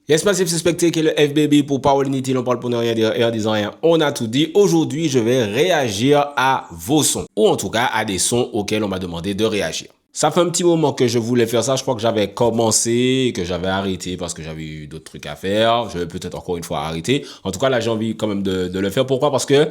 Yes, Massive Suspecté qui est le FBB pour Power Unity, on parle pour ne rien dire et en disant rien, on a tout dit. Aujourd'hui, je vais réagir à vos sons, ou en tout cas à des sons auxquels on m'a demandé de réagir. Ça fait un petit moment que je voulais faire ça, je crois que j'avais commencé et que j'avais arrêté parce que j'avais eu d'autres trucs à faire. Je vais peut-être encore une fois arrêter. En tout cas, là, j'ai envie quand même de le faire. Pourquoi? Parce que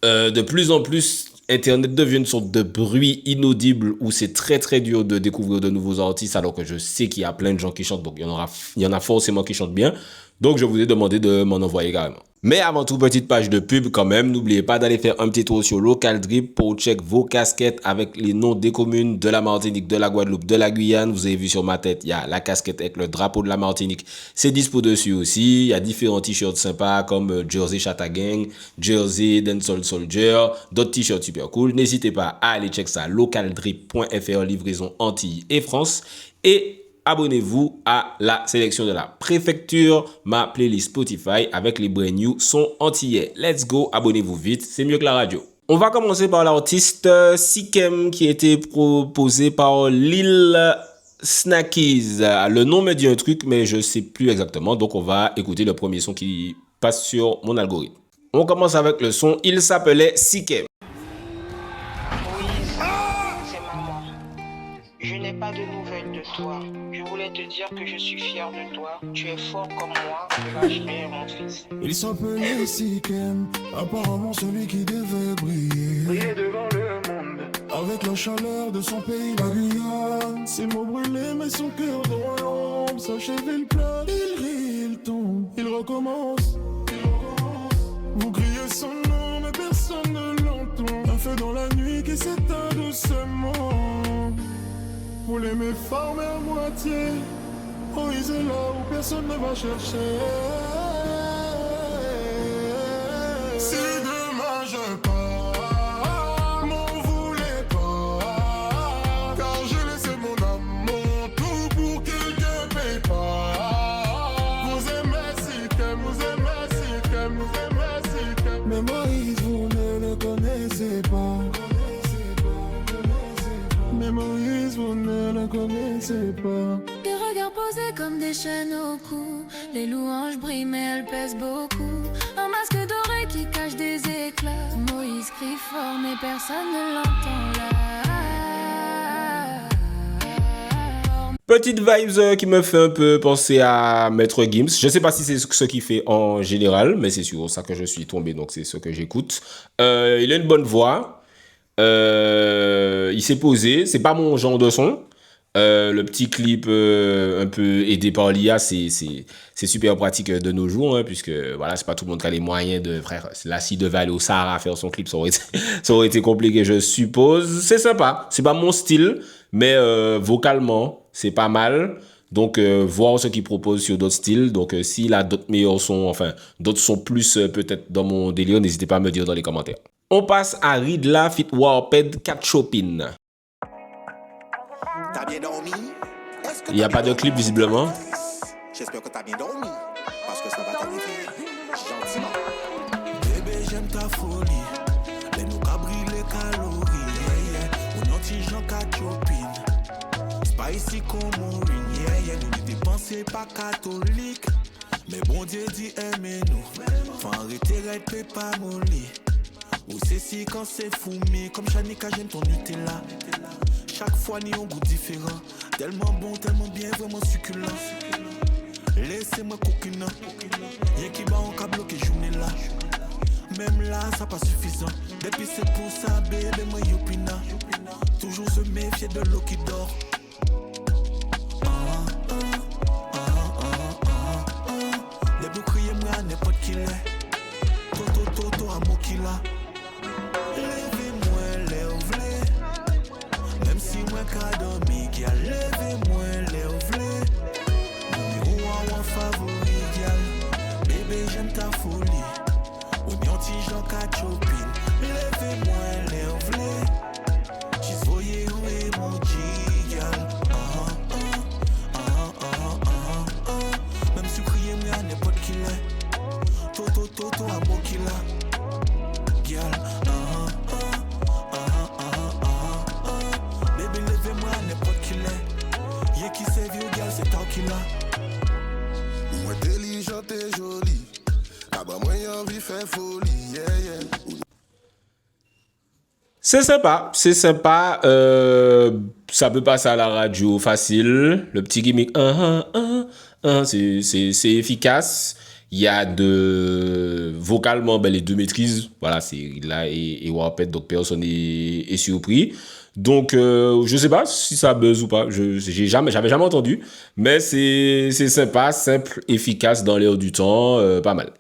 de plus en plus, Internet devient une sorte de bruit inaudible où c'est très très dur de découvrir de nouveaux artistes alors que je sais qu'il y a plein de gens qui chantent, donc il y en a forcément qui chantent bien. Donc je vous ai demandé de m'en envoyer carrément. Mais avant tout, petite page de pub quand même, n'oubliez pas d'aller faire un petit tour sur Local Drip pour check vos casquettes avec les noms des communes de la Martinique, de la Guadeloupe, de la Guyane. Vous avez vu sur ma tête, il y a la casquette avec le drapeau de la Martinique. C'est dispo dessus aussi. Il y a différents t-shirts sympas comme Jersey Chata Gang, Jersey Dancehall Soldier, d'autres t-shirts super cool. N'hésitez pas à aller check ça, localdrip.fr, livraison Antilles et France. Et abonnez-vous à la sélection de la préfecture, ma playlist Spotify avec les brand new sons antillais. Let's go, abonnez-vous vite, c'est mieux que la radio. On va commencer par l'artiste Sikem qui a été proposé par Lil Snackies. Le nom me dit un truc mais je sais plus exactement, donc on va écouter le premier son qui passe sur mon algorithme. On commence avec le son, il s'appelait Sikem. Oui, c'est maman. Je n'ai pas de nouvelles de toi. Je voulais te dire que je suis fier de toi. Tu es fort comme moi. Lâche rien, mon fils. Il s'appelait Sikem, apparemment celui qui devait briller. Briller devant le monde. Avec la chaleur de son pays, la Guyane. Ses mots brûlés, mais son cœur dans l'ombre. Sa cheville plane, il rit, il tombe, il recommence. Vous criez son nom, mais personne ne l'entend. Un feu dans la nuit qui s'éteint doucement. Vous l'aimez fort, mais à moitié. Oh, il est là où personne ne va chercher. Si demain je pars, m'en voulez pas. Car j'ai laissé mon amour tout pour quelqu'un paye pas. Vous aimez Sikem, vous aimez Sikem, vous aimez Sikem. Mais Moïse, vous ne le connaissez pas. Mais Moïse, vous ne le connaissez pas. Des regards posés comme des chaînes au cou. Les louanges brillent mais elles pèsent beaucoup. Un masque doré qui cache des éclats. Moïse crie fort mais personne ne l'entend là. Petite vibes qui me fait un peu penser à Maître Gims. Je sais pas si c'est ce qu'il fait en général, mais c'est sur ça que je suis tombé, donc c'est ce que j'écoute. Il a une bonne voix. Il s'est posé. C'est pas mon genre de son. Le petit clip un peu aidé par l'IA, c'est super pratique de nos jours, hein, puisque voilà, c'est pas tout le monde qui a les moyens de, frère, là, s'il devait aller au Sahara faire son clip, ça aurait été compliqué, je suppose. C'est sympa, c'est pas mon style, mais vocalement, c'est pas mal. Donc, voir ce qu'il propose sur d'autres styles. Donc, s'il a d'autres meilleurs sons, enfin, d'autres sons plus peut-être dans mon délire, n'hésitez pas à me dire dans les commentaires. On passe à Ridla Fit Warped Cat Chopin. T'as bien dormi? Il n'y a pas de clip visiblement. J'espère que t'as bien dormi, parce que ça va t'arriver gentiment. Bébé, j'aime ta folie. Les nous cabris les calories. Yeah, yeah. On anti-Jean Cachopine. Spicy comme Maureen. Yeah, yeah. Nous ne dépensons pas catholiques. Mais bon Dieu dit aimez-nous. Faut arrêter d'être pas molly. Ou c'est si quand c'est fumé. Comme Chanika, j'aime ton Nutella. Chaque fois, ni un goût différent. Tellement bon, tellement bien, vraiment succulent. Laissez-moi coquiner. Rien qui va en câble bloqué, journée là. Même là, ça pas suffisant. Depuis c'est pour ça, bébé, moi yopina. Toujours se méfier de l'eau qui dort. Les bouts criés, moi, à n'importe qui l'est. Toto, à mon qui l'a. Levez-moi, lève-les. Même si moi, qu'a dormi, qui a levez-moi, lève-les. Numéro 1 favori, gal. Bébé, j'aime ta folie. Ou bien Jean Cachopine. Levez-moi, lève-les. J'suis voyé où est mon gal. Même si crier, moi, à n'importe qui l'est. Toto, à mon qui l'a. Gal. Bébé, levez-moi, à n'importe qui l'est. Y'a qui sait vieux, gal, c'est toi qui l'a. intelligente et jolie. Ah bah moi y'a envie faire folie, yeah yeah. C'est sympa. Ça peut passer à la radio facile. Le petit gimmick, c'est efficace. Il y a vocalement les deux maîtrises. Voilà, c'est là et Warped, donc personne est surpris. Donc, je sais pas si ça buzz ou pas. J'avais jamais entendu. Mais c'est sympa, simple, efficace dans l'air du temps, pas mal.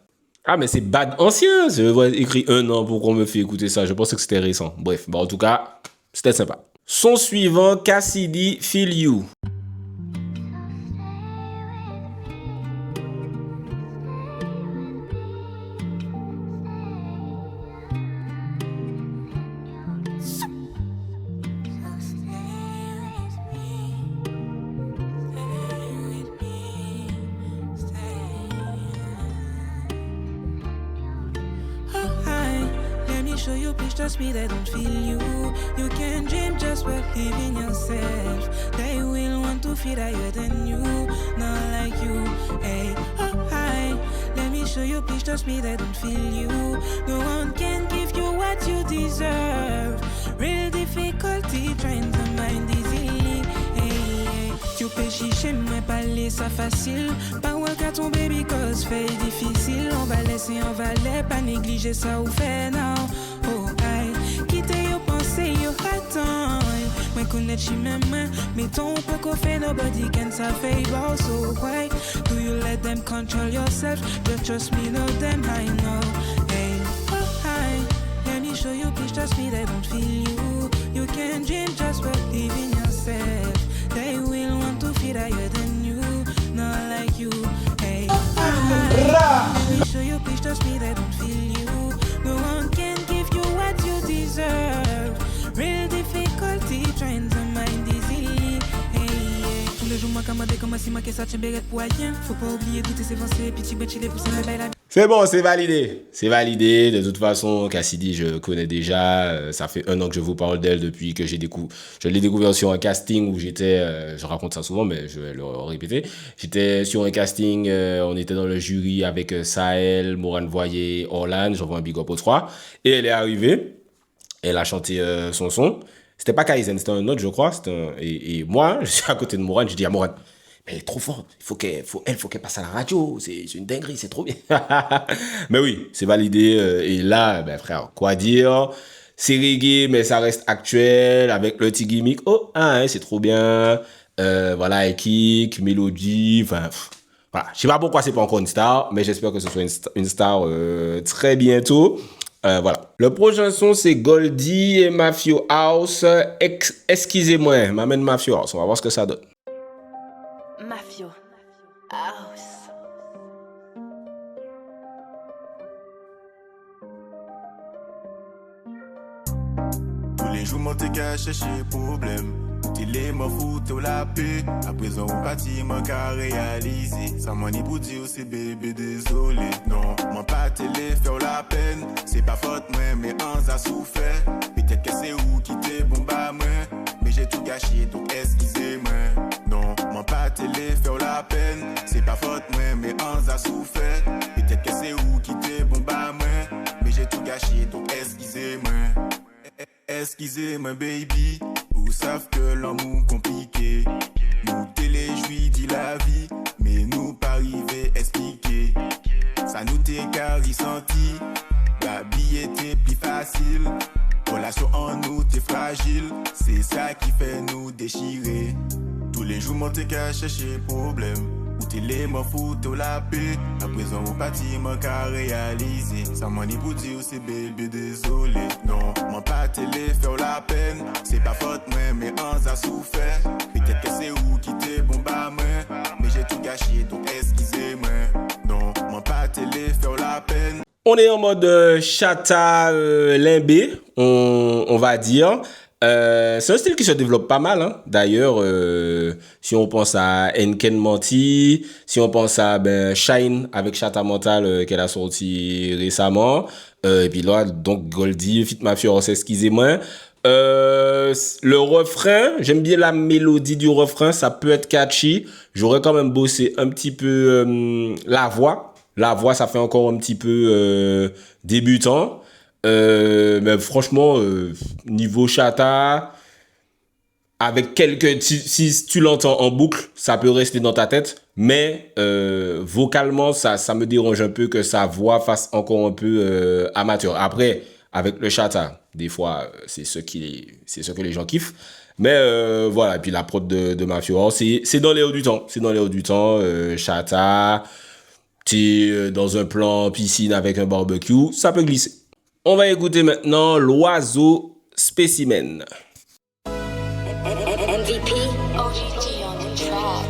Ah, mais c'est bad ancien. J'ai écrit 1 an pour qu'on me fait écouter ça. Je pensais que c'était récent. Bref, en tout cas, c'était sympa. Son suivant, Cassidy, Feel You. Show you, please trust me, they don't feel you. You can dream just believe in yourself. They will want to feel higher than you, not like you. Hey, oh hi, let me show you, please trust me, they don't feel you. No one can give you what you deserve. Real difficulty trying to mind easily. Hey, tu peux chicher, mais parler ça facile. Pas ouais qu'à ton baby cause fait difficile. On va laisser, on va les pas négliger ça ou fait now. Oh aïe, quitter yo pensée yo attends. Moi connaître chi même mais ton pas qu'on fait nobody can say favor. So why do you let them control yourself? Just trust me, know them I know. Hey, oh hi, let me show you, please trust me, they don't feel you. You can dream, just believe in yourself. They will want to feel higher than you, not like you. Hey, let me show you, please trust me, they don't feel you. No one can give you what you deserve. Real difficulty trying to mind easily. Hey, tous les jours, moi, comme des comme si ma caisse a tchembérette pour rien. Faut pas oublier toutes ces avancées, puis tu chiller pour ça, la vie. C'est bon, c'est validé. C'est validé. De toute façon, Cassidy, je connais déjà. Ça fait 1 an que je vous parle d'elle depuis que je l'ai découvert sur un casting où j'étais, je raconte ça souvent, mais je vais le répéter. J'étais sur un casting, on était dans le jury avec Sahel, Morane Voyer, Orlan, j'envoie un big up aux 3. Et elle est arrivée. Elle a chanté son son. C'était pas Kaizen, c'était un autre, je crois. Et moi, je suis à côté de Morane, je dis à Morane, mais elle est trop forte, faut qu'elle passe à la radio, c'est une dinguerie, c'est trop bien. Mais oui, c'est validé. Et là, ben frère, quoi dire? C'est reggae, mais ça reste actuel, avec le petit gimmick. Oh, c'est trop bien. Voilà, et kick, mélodie, enfin, voilà. Je sais pas pourquoi c'est pas encore une star, mais j'espère que ce soit une star très bientôt. Voilà. Le prochain son, c'est Goldie et Mafio House. Excusez-moi, m'amène Mafio House. On va voir ce que ça donne. Mafio House. Tous les jours, mon t'es qu'à chercher problème. Télé m'a foutu la paix. À présent, au bâtiment qu'a réalisé. Ça m'en est pour dire, c'est bébé, désolé. Non, mon pas télé faire la peine. C'est pas faute, moi, mais on a souffert. Peut-être que c'est où qui t'es bon, bah, moi. Mais j'ai tout gâché, donc excusez-moi. Non, mon pas télé faire la peine. C'est pas faute, moi, mais on a souffert. Peut-être que c'est où qui t'es bon, bah, moi. Mais j'ai tout gâché, donc excusez-moi. Excusez-moi, baby. Vous savez que l'amour compliqué. Nous téléjouis dit la vie, mais nous pas arrivé expliquer. Ça nous t'écarrit senti. La vie était plus facile. Relation en nous t'es fragile. C'est ça qui fait nous déchirer. Tous les jours, mon t'es qu'à chercher problème. Ou télé m'en foutu la paix. À présent, au bâtiment qu'a réalisé. Ça m'en est pour dire, c'est bébé, désolé. Non, mon pas télé faire la peine. C'est pas faute, moi, mais on a souffert. Peut-être que c'est où qui t'es bon, bah, moi. Mais j'ai tout gâché, donc excusez-moi. Non, mon pas télé faire la peine. On est en mode chata limbé, on va dire. C'est un style qui se développe pas mal, hein. D'ailleurs, si on pense à Enken Manti, si on pense à Shine avec Chata Mental qu'elle a sorti récemment, et puis là, donc Goldie, Fit Mafia, excusez-moi. Le refrain, j'aime bien la mélodie du refrain, ça peut être catchy. J'aurais quand même bossé un petit peu la voix. La voix, ça fait encore un petit peu débutant. Mais franchement, niveau chata, avec quelques... Si tu l'entends en boucle, ça peut rester dans ta tête. Mais vocalement, ça me dérange un peu que sa voix fasse encore un peu amateur. Après, avec le chata, des fois, c'est ce que les gens kiffent. Mais voilà, et puis la prod de Mafio, c'est dans les hauts du temps. C'est dans les hauts du temps. Chata, t'es dans un plan piscine avec un barbecue, ça peut glisser. On va écouter maintenant l'oiseau spécimen. MVP, OGT on the track.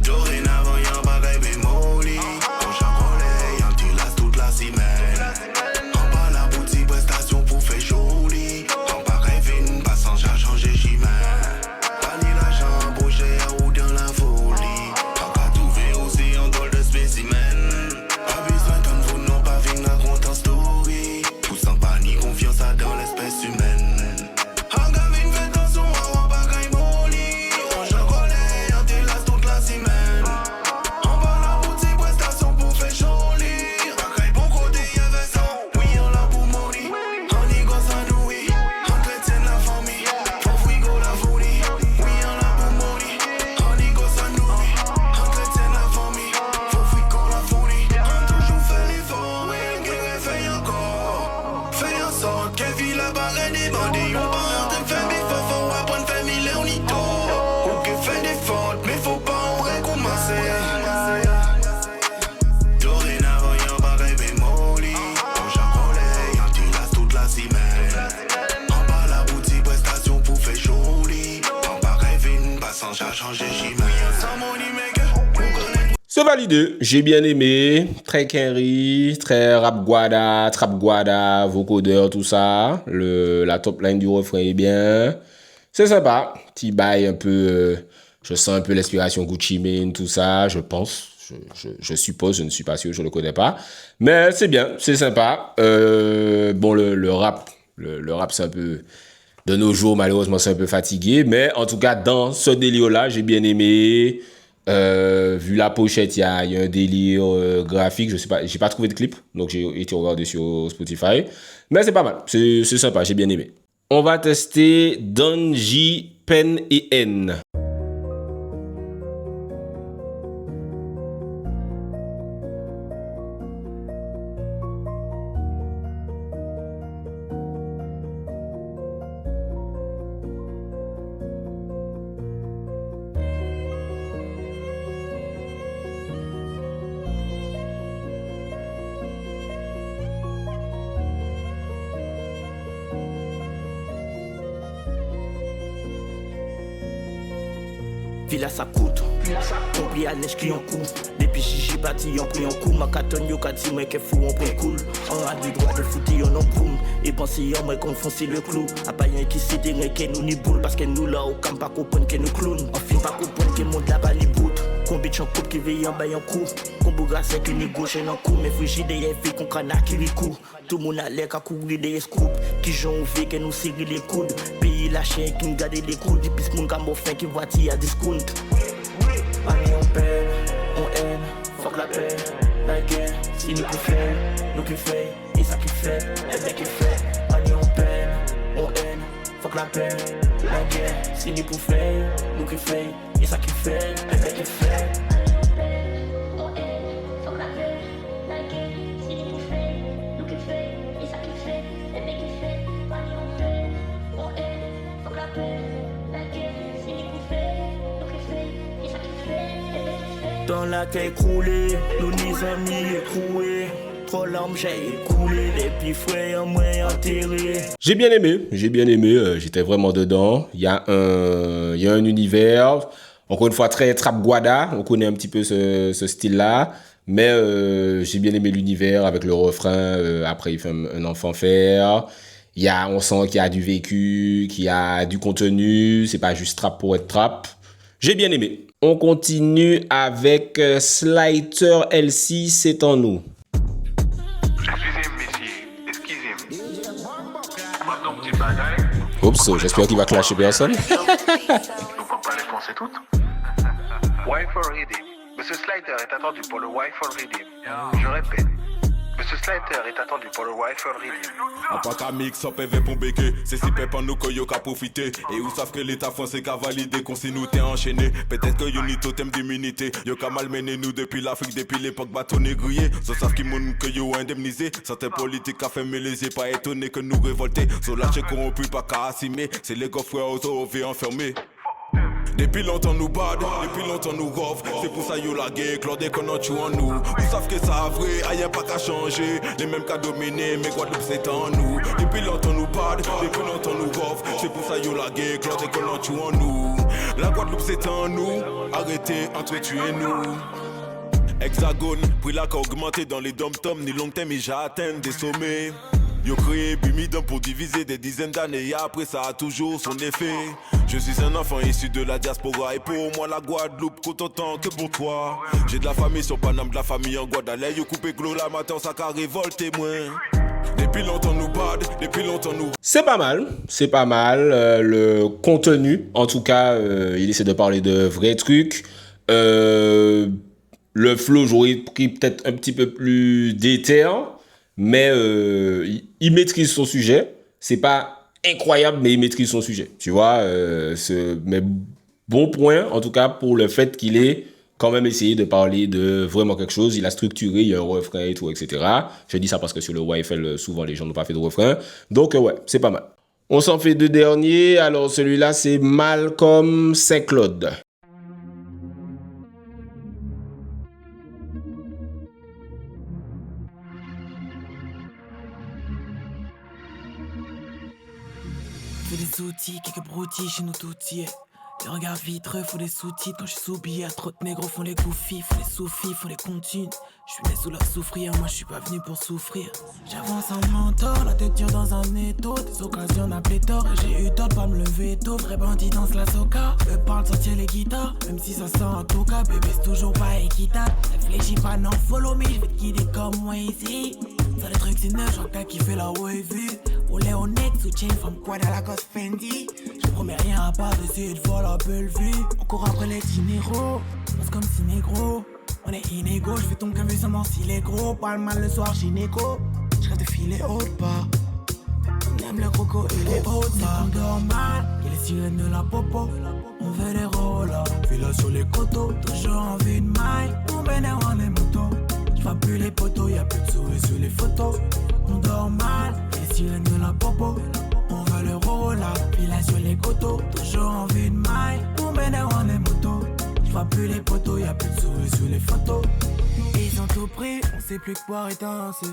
Dorénavant, y'a pas rêvé molly. Ton chocolat, y'en tu lasses toute la semaine. En bas la boutique, prestation pour faire joli. En pas rêvé, une passant, j'ai changé chemin. Pas ni l'argent, bouger ou dans la folie. En cas trouvé aussi en drôle de spécimen. Pas besoin comme vous, non pas venir raconter en story. Poussant pas ni confiance dans l'espèce humaine. En gavine, fais attention, on pas qu'un molly. Ton chocolat, y'en tu lasses toute la semaine. En bas la boutique, prestation pour faire joli. Pas qu'un bon côté, y'a ça. Oui, on l'a pour mourir. On y gosse à douille. On chrétien la famille. Faut frigo la folie. Oui, on l'a pour mourir. On y gosse à douille. On chrétien la famille. Faut frigo la folie. On toujours fait l'effort. Oui, on fait encore. Fais en sorte que vie la barre des bandits. On va rentrer faire mes fautes. Faut apprendre faire mille et on y tord. Ok, fait des fautes. Mais faut pas en recommencer. Dorénavant, y'a pas rêvé molly. Ton chocolat, y'en tu lasses toute la semaine. En bas la boutique, prestation pour faire joli. En pas rêvé, une passant, j'ai changé chemin. Sans money maker, on connaît. C'est validé, j'ai bien aimé, très carry, très rap guada, trap guada, vocodeur, tout ça. La top line du refrain est bien. C'est sympa, petit bail un peu, je sens un peu l'inspiration Gucci Mane, tout ça, je pense. Je suppose, je ne suis pas sûr, je ne le connais pas. Mais c'est bien, c'est sympa. Bon, le rap, c'est un peu... De nos jours, malheureusement, c'est un peu fatigué. Mais en tout cas, dans ce délire-là, j'ai bien aimé. Vu la pochette, il y a un délire graphique. Je sais pas, j'ai pas trouvé de clip. Donc, j'ai été regarder sur Spotify. Mais c'est pas mal. C'est sympa, j'ai bien aimé. On va tester Donji, Pen et N. Villa ça coûte, compris à neige qui en coup. Depuis j'ai bâti en pris en coup. Ma catonne yo ka dit moi qu'est fou on prend cool. On a du droit de foutre en en poum. Et penser en moi qu'on fonce le clou. A pas rien qui s'est déré que nous ni boule. Parce que nous là au camp pas comprendre que nous clown. On fin pas comprendre que monde là-bas ni bout. Combien de coupe qui veille en bas en coup. Combo grâce qui ni gauche en coup. Mais frigide et fait qu'on cana qui lui coup. Tout le monde a l'air qu'à couvrir des scoops. Qui j'en fait que nous serrer les coudes. Pays la chien qui nous garde les coudes. Et puis mon gambo fin qui voit à discount. Allez on perd, on haine, fuck la paix, la guerre, si nous qui fait, nous qui fait, et ça qui fait, et bien qui fait. Allez on perd, on haine, fuck la paix, la guerre, si nous qui fait, nous qui fait, et ça qui fait, et bien qui fait. Dans la tête écroulée, nous ni amis écroués. Trop larmes j'ai écoulé, les petits frères moi enterrés. J'ai bien aimé, j'étais vraiment dedans. Il y a un univers, encore une fois très trap guada, on connaît un petit peu ce style-là. Mais j'ai bien aimé l'univers avec le refrain, après il fait un enfant faire. On sent qu'il y a du vécu, qu'il y a du contenu, c'est pas juste trap pour être trap. J'ai bien aimé. On continue avec Slighter LC, c'est en nous. Excusez-moi, messieurs, excusez-moi. Maintenant, petit bagaille. Oups, j'espère qu'il va clasher personne. Vous comprenez français tout? Wi-Fi Redeem. Monsieur Slighter est attendu pour le Wi-Fi Redeem. Je répète. Monsieur Slighter est attendu pour le Wi-Fi Redeem. A pas qu'à mix up avec pour béquer. C'est si pep en nous que yo qu'à profiter. Et où savent que l'état français qu'a validé qu'on s'est nous t'es enchaîné. Peut-être que yo ni totem d'immunité. Yo qu'a malmené nous depuis l'Afrique, depuis l'époque bâtonné grillé. So savent qui moun que yo indemnisé. Certains politiques a fait mêler, pas étonné que nous révolter. So lâché corrompu, pas qu'à assumer. C'est les gars frères auto-ovés enfermés. Depuis longtemps nous bad, depuis longtemps nous rough. C'est pour ça yo la guerre, Claude qu'on en tue en nous. Vous savez que ça a vrai, y'a pas qu'à changer. Les mêmes qu'à dominer, mais Guadeloupe c'est en nous. Depuis longtemps nous bad, depuis longtemps nous rough. C'est pour ça yo la guerre, Claude qu'on en tue en nous. La Guadeloupe c'est en nous, arrêtez, entretuez-nous. Hexagone, prix là qu'a augmenté dans les dom-toms, ni long terme, j'ai atteint des sommets. Yo créé Bumidum pour diviser des dizaines d'années et après ça a toujours son effet. Je suis un enfant issu de la diaspora et pour moi la Guadeloupe coûte autant que pour toi. J'ai de la famille sur Paname, de la famille en Guadalais. Yo coupé glo la matin, ça qu'a révolté moins. Depuis longtemps nous bad, depuis longtemps nous... C'est pas mal. Le contenu, en tout cas, il essaie de parler de vrais trucs. Le flow, j'aurais pris peut-être un petit peu plus d'éther. Mais il maîtrise son sujet. C'est pas incroyable, mais il maîtrise son sujet. Tu vois, mais bon point, en tout cas, pour le fait qu'il ait quand même essayé de parler de vraiment quelque chose. Il a structuré, il y a un refrain et tout, etc. Je dis ça parce que sur le YFL, souvent, les gens n'ont pas fait de refrain. Donc, ouais, c'est pas mal. On s'en fait deux derniers. Alors, celui-là, c'est Malcolm Saint-Claude. Des outils, quelques broutilles chez nous tout y est. Les regards vitreux, faut des sous-titres. Quand je suis sous billets, trop de négros font les goofy, font les soufis, font les comptines. Je suis né sous la souffrir, moi je suis pas venu pour souffrir. J'avance en mentor, la tête dure dans un étau. Des occasions à pléthore et j'ai eu tort de pas me lever tôt. Vrai bandit dans la soca, me parle sortir les guitares. Même si ça sent en tout cas, bébé c'est toujours pas équitable. Réfléchis pas, non follow me, je vais te guider comme moi ici. Ça les trucs c'est neuf, j'en qui fait la wavy. Olé au net, soutien, femme quoi dans la gosse Fendi. Je promets rien à part d'essayer de voir la belle vie. On court après les dinéros, pense comme si négro. On est inégaux, je fais ton café seulement s'il est gros. Parle mal le soir, gynéco. Je rêve de filer haut bas. On aime le coco et les hauts bas. On dort mal, et les sirènes de la popo. On veut des rôles, file sur les coteaux. Toujours envie de maille, on bénère en les motos. Je vois plus les poteaux, y'a plus de souris sur les photos. On dort mal, et les sirènes de la popo. On veut le rôle, file sur les coteaux. Toujours envie de maille, on bénère en les motos. Je vois plus les poteaux, y'a plus de souris sous les photos. Ils ont tout pris, on sait plus quoi étincer.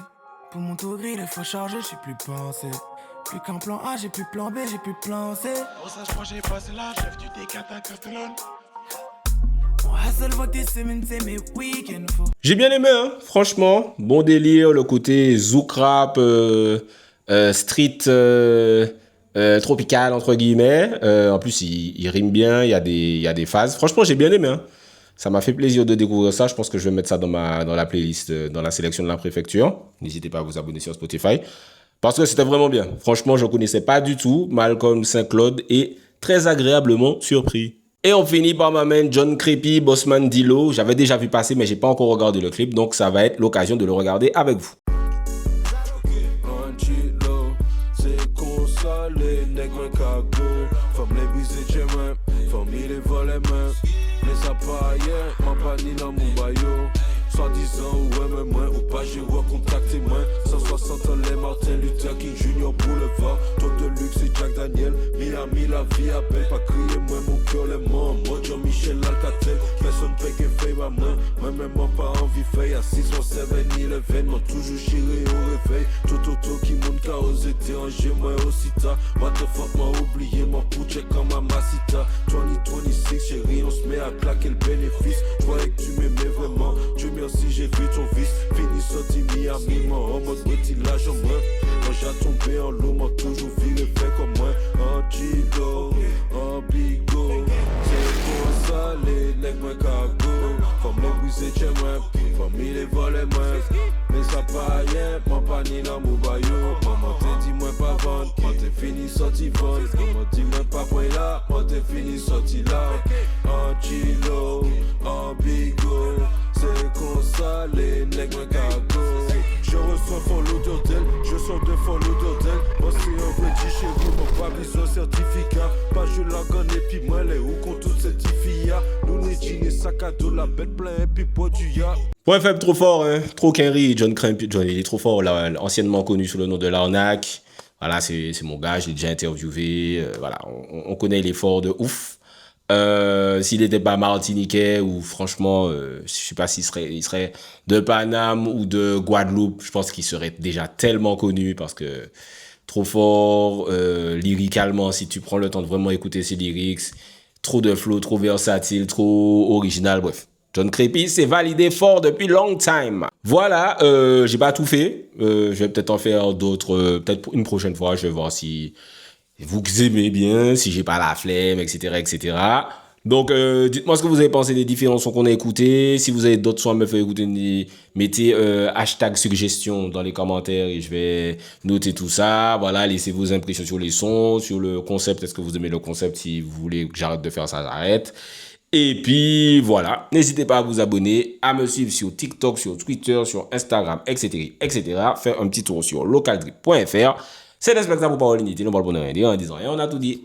Pour mon tour gris, les fois chargés, j'sais plus penser. Plus qu'un plan A, j'ai plus plan B, j'ai plus plan C. Oh ça je crois j'ai passé là, chef du D4 à Castellane. J'ai bien aimé, hein, franchement. Bon délire, le côté zouk rap, street tropical, entre guillemets. En plus, il rime bien, il y a des phases. Franchement, j'ai bien aimé. Hein. Ça m'a fait plaisir de découvrir ça. Je pense que je vais mettre ça dans la playlist, dans la sélection de la préfecture. N'hésitez pas à vous abonner sur Spotify. Parce que c'était vraiment bien. Franchement, je ne connaissais pas du tout Malcolm Saint-Claude et très agréablement surpris. Et on finit par ma main John Creepy, Bossman Dilo. J'avais déjà vu passer, mais j'ai pas encore regardé le clip. Donc, ça va être l'occasion de le regarder avec vous. Soi-disant ou même moins ou pas, j'ai recontacté moins 160 ans les Martin Luther King Jr. Boulevard. Top de luxe et Jack Daniel. Miami la vie appelle, pas crier moi mon cœur les morts. Moi Jean-Michel Alcatel. Personne paye qu'un fait ma main. Moi même pas envie fait. À 617 m'ont toujours chiré au réveil. Tout qui monte qu'à oser déranger moi aussi tard. What the fuck m'a oublié mon pouche comme ma massita. 2026 chérie on se met à claquer le bénéfice. Je voyais que tu m'aimais vraiment. Dieu merci j'ai vu ton vice. Fini sorti Miami moi en mode bretillage en moi. Quand j'ai tombé en l'eau m'a toujours viré fait comme moi. En Chido, en Bigo. C'est pour ça les legs sorti vol. Comment dis-moi pas point là, moi t'es fini sorti là. En chilo, en bigo, c'est comme ça les nègres cargo. Je reçois fond l'odeur d'elle, je sors de fond l'odeur d'elle. Moi c'est un vrai chez vous, mon pas besoin certificat. Pas je la gagne et puis moi les où qu'on tout certificat. Nous n'est jeans, sac à dos, la bête plein et puis bois du ya. Point faible trop fort, hein. Trop Kenry, John il est trop fort, là, anciennement connu sous le nom de l'Arnaque. Voilà, c'est mon gars, je l'ai déjà interviewé. Voilà, on connaît l'effort de ouf. S'il n'était pas martiniquais ou franchement, je sais pas s'il serait, il serait de Paname ou de Guadeloupe, je pense qu'il serait déjà tellement connu parce que trop fort, lyricalement, si tu prends le temps de vraiment écouter ses lyrics, trop de flow, trop versatile, trop original, bref. John Crépy, c'est validé fort depuis long time. Voilà, j'ai pas tout fait. Je vais peut-être en faire d'autres, peut-être une prochaine fois. Je vais voir si vous aimez bien, si j'ai pas la flemme, etc., etc. Donc, dites-moi ce que vous avez pensé des différents sons qu'on a écoutés. Si vous avez d'autres sons à me faire écouter, mettez hashtag suggestion dans les commentaires et je vais noter tout ça. Voilà, laissez vos impressions sur les sons, sur le concept. Est-ce que vous aimez le concept? Si vous voulez que j'arrête de faire ça, j'arrête. Et puis voilà, n'hésitez pas à vous abonner, à me suivre sur TikTok, sur Twitter, sur Instagram, etc., etc. Faire un petit tour sur localdrip.fr. C'est l'inspecteur pour Parole Unité, on parle bonheur indien en disant et on a tout dit.